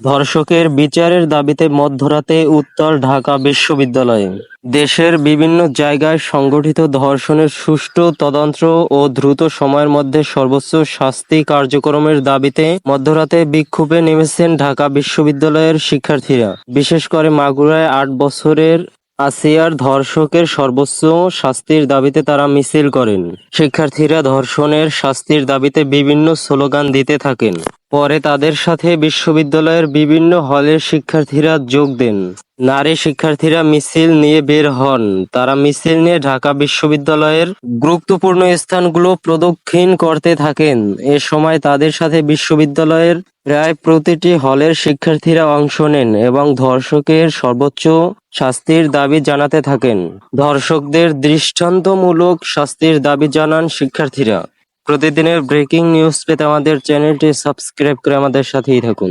ধর্ষকের বিচারের দাবিতে মধ্যরাতে উত্তাল ঢাকা বিশ্ববিদ্যালয়ে। দেশের বিভিন্ন জায়গায় সংঘটিত ধর্ষণের সুষ্ঠু তদন্ত ও দ্রুত সময়ের মধ্যে সর্বোচ্চ শাস্তি কার্যক্রমের দাবিতে মধ্যরাতে বিক্ষোভে নেমেছেন ঢাকা বিশ্ববিদ্যালয়ের শিক্ষার্থীরা। বিশেষ করে মাগুরায় ৮ বছরের আসিয়ার ধর্ষকের সর্বোচ্চ শাস্তির দাবিতে তারা মিছিল করেন। শিক্ষার্থীরা ধর্ষণের শাস্তির দাবিতে বিভিন্ন স্লোগান দিতে থাকেন। পরে তাদের সাথে বিশ্ববিদ্যালয়ের বিভিন্ন হলের শিক্ষার্থীরা যোগ দেন। নারী শিক্ষার্থীরা মিছিল নিয়ে বের হন। তারা মিছিল নিয়ে ঢাকা বিশ্ববিদ্যালয়ের গুরুত্বপূর্ণ স্থানগুলো প্রদক্ষিণ করতে থাকেন। এ সময় তাদের সাথে বিশ্ববিদ্যালয়ের প্রায় প্রতিটি হলের শিক্ষার্থীরা অংশ নেন এবং ধর্ষকের সর্বোচ্চ শাস্তির দাবি জানাতে থাকেন। ধর্ষকদের দৃষ্টান্তমূলক শাস্তির দাবি জানান শিক্ষার্থীরা। প্রতিদিনের ব্রেকিং নিউজ পেতে আমাদের চ্যানেলটি সাবস্ক্রাইব করে আমাদের সাথেই থাকুন।